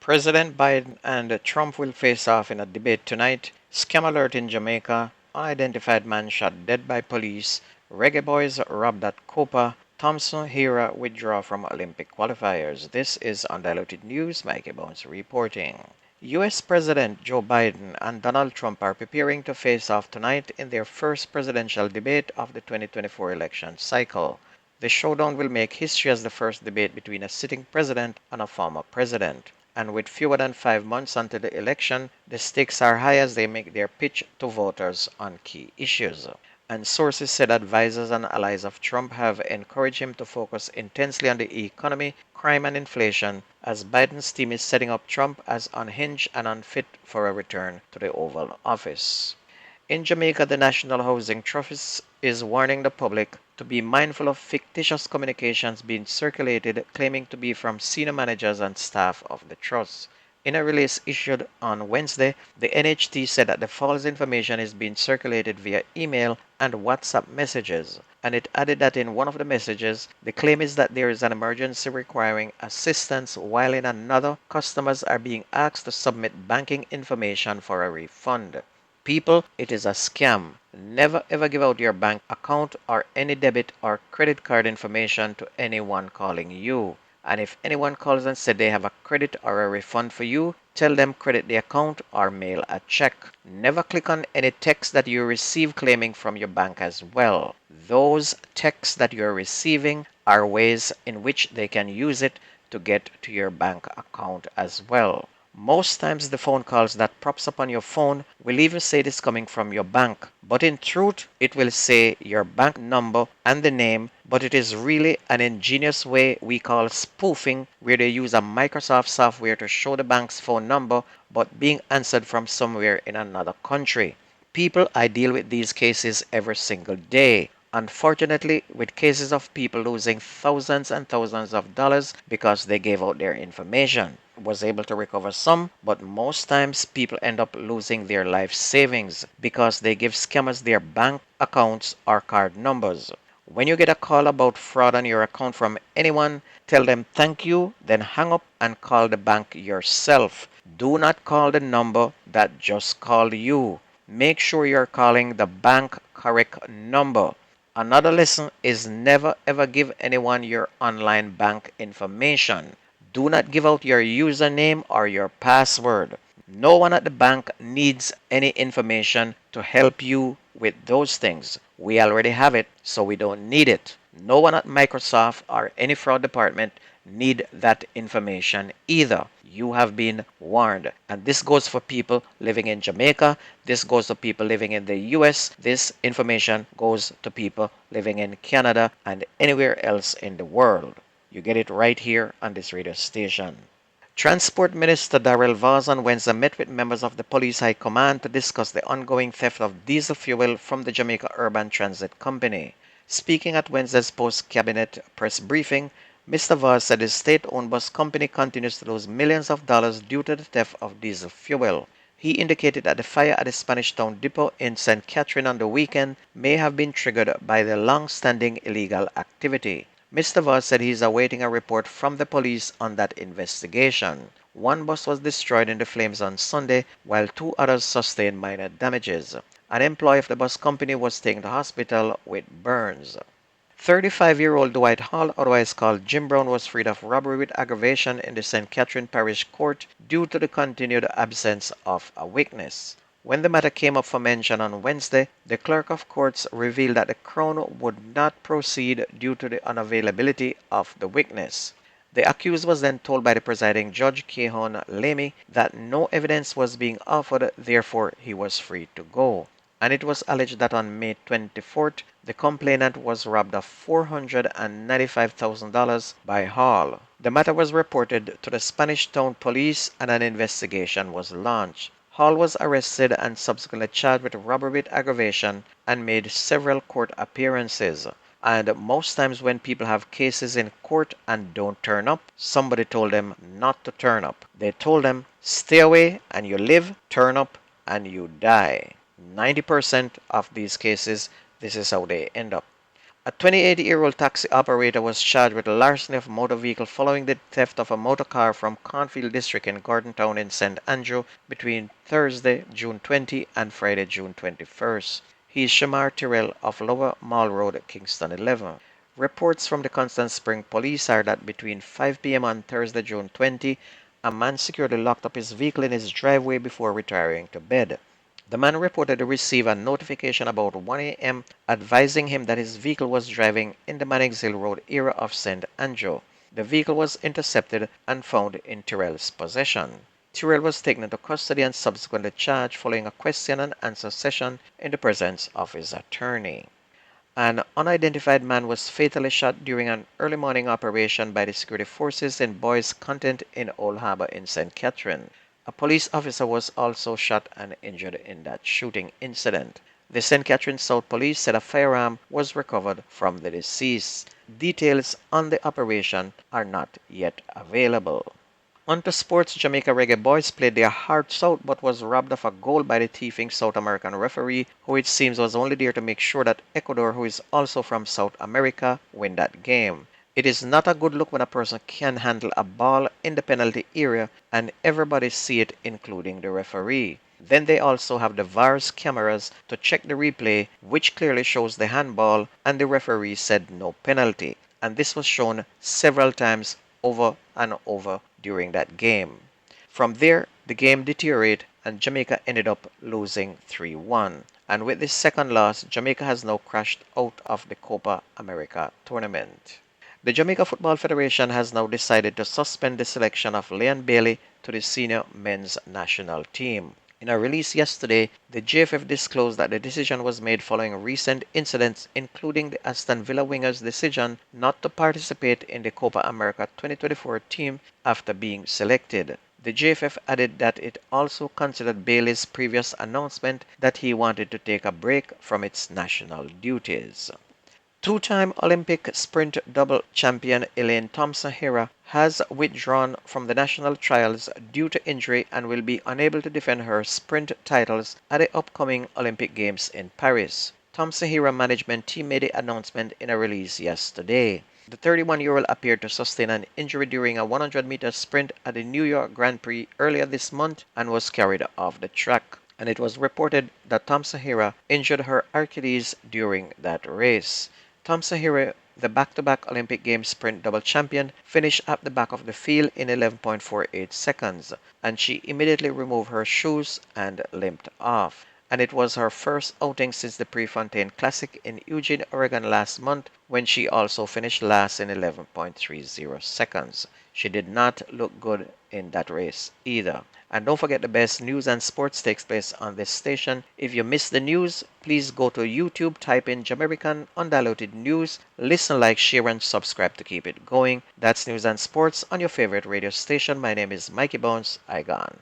President Biden and Trump will face off in a debate tonight. Scam alert in Jamaica. Unidentified man shot dead by police. Reggae boys robbed at Copa. Thompson Herah withdraw from Olympic qualifiers. This is Undiluted News. Mikey Bones reporting. U.S. President Joe Biden and Donald Trump are preparing to face off tonight in their first presidential debate of the 2024 election cycle. The showdown will make history as the first debate between a sitting president and a former president. And with fewer than 5 months until the election, the stakes are high as they make their pitch to voters on key issues. And sources said advisors and allies of Trump have encouraged him to focus intensely on the economy, crime, and inflation, as Biden's team is setting up Trump as unhinged and unfit for a return to the Oval Office. In Jamaica, the National Housing Trust is warning the public to be mindful of fictitious communications being circulated claiming to be from senior managers and staff of the trust. In a release issued on Wednesday, the NHT said that the false information is being circulated via email and WhatsApp messages, and it added that in one of the messages, the claim is that there is an emergency requiring assistance, while in another, customers are being asked to submit banking information for a refund. People, it is a scam. Never ever give out your bank account or any debit or credit card information to anyone calling you. And if anyone calls and said they have a credit or a refund for you, tell them credit the account or mail a check. Never click on any text that you receive claiming from your bank as well. Those texts that you are receiving are ways in which they can use it to get to your bank account as well. Most times the phone calls that pops up on your phone will even say it is coming from your bank, but in truth it will say your bank number and the name, but it is really an ingenious way we call spoofing, where they use a Microsoft software to show the bank's phone number but being answered from somewhere in another country. People, I deal with these cases every single day. Unfortunately, with cases of people losing thousands and thousands of dollars because they gave out their information. Was able to recover some, but most times people end up losing their life savings because they give scammers their bank accounts or card numbers. When you get a call about fraud on your account from anyone, tell them thank you, then hang up and call the bank yourself. Do not call the number that just called you. Make sure you're calling the bank correct number. Another lesson is never ever give anyone your online bank information. Do not give out your username or your password. No one at the bank needs any information to help you with those things. We already have it, so we don't need it. No one at Microsoft or any fraud department need that information either. You have been warned. And this goes for people living in Jamaica. This goes to people living in the US. This information goes to people living in Canada and anywhere else in the world. You get it right here on this radio station. Transport Minister Darrell Vaz on Wednesday met with members of the Police High Command to discuss the ongoing theft of diesel fuel from the Jamaica Urban Transit Company. Speaking at Wednesday's post-cabinet press briefing, Mr. Vaz said his state-owned bus company continues to lose millions of dollars due to the theft of diesel fuel. He indicated that the fire at the Spanish Town depot in St. Catherine on the weekend may have been triggered by the long-standing illegal activity. Mr. Vaz said he is awaiting a report from the police on that investigation. One bus was destroyed in the flames on Sunday, while two others sustained minor damages. An employee of the bus company was taken to hospital with burns. 35-year-old Dwight Hall, otherwise called Jim Brown, was freed of robbery with aggravation in the St. Catherine Parish Court due to the continued absence of a witness. When the matter came up for mention on Wednesday, the clerk of courts revealed that the Crown would not proceed due to the unavailability of the witness. The accused was then told by the presiding judge, Kehon Lamy, that no evidence was being offered, therefore he was free to go. And it was alleged that on May 24th, the complainant was robbed of $495,000 by Hall. The matter was reported to the Spanish Town Police and an investigation was launched. Hall was arrested and subsequently charged with robbery with aggravation and made several court appearances. And most times when people have cases in court and don't turn up, somebody told them not to turn up. They told them, stay away and you live, turn up and you die. 90% of these cases, this is how they end up. A 28-year-old taxi operator was charged with larceny of a motor vehicle following the theft of a motor car from Cornfield District in Gordon Town in St. Andrew between Thursday, June 20 and Friday, June 21st. He is Shamar Tyrrell of Lower Mall Road, Kingston 11. Reports from the Constant Spring police are that between 5 p.m. on Thursday, June 20, a man securely locked up his vehicle in his driveway before retiring to bed. The man reportedly received a notification about 1 a.m. advising him that his vehicle was driving in the Mannings Hill Road area of St. Andrew. The vehicle was intercepted and found in Tyrrell's possession. Tyrrell was taken into custody and subsequently charged following a question and answer session in the presence of his attorney. An unidentified man was fatally shot during an early morning operation by the security forces in Boys Content in Old Harbor in St. Catherine. A police officer was also shot and injured in that shooting incident. The St. Catherine South Police said a firearm was recovered from the deceased. Details on the operation are not yet available. On to sports, Jamaica Reggae Boys played their hearts out but was robbed of a goal by the thieving South American referee, who it seems was only there to make sure that Ecuador, who is also from South America, win that game. It is not a good look when a person can handle a ball in the penalty area and everybody see it, including the referee. Then they also have the VAR's cameras to check the replay, which clearly shows the handball, and the referee said no penalty. And this was shown several times over and over during that game. From there, the game deteriorated and Jamaica ended up losing 3-1. And with this second loss, Jamaica has now crashed out of the Copa America tournament. The Jamaica Football Federation has now decided to suspend the selection of Leon Bailey to the senior men's national team. In a release yesterday, the JFF disclosed that the decision was made following recent incidents, including the Aston Villa winger's decision not to participate in the Copa America 2024 team after being selected. The JFF added that it also considered Bailey's previous announcement that he wanted to take a break from its national duties. Two-time Olympic sprint double champion Elaine Thompson Herah has withdrawn from the national trials due to injury and will be unable to defend her sprint titles at the upcoming Olympic Games in Paris. Thompson Herah management team made the announcement in a release yesterday. The 31-year-old appeared to sustain an injury during a 100-meter sprint at the New York Grand Prix earlier this month and was carried off the track. And it was reported that Thompson Herah injured her Achilles during that race. Thompson Herah, the back-to-back Olympic Games sprint double champion, finished at the back of the field in 11.48 seconds, and she immediately removed her shoes and limped off. And it was her first outing since the Prefontaine Classic in Eugene, Oregon last month, when she also finished last in 11.30 seconds. She did not look good in that race either. And don't forget, the best news and sports takes place on this station. If you missed the news, please go to YouTube, type in Jamaican Undiluted News, listen, like, share, and subscribe to keep it going. That's news and sports on your favorite radio station. My name is Mikey Bones. I gone.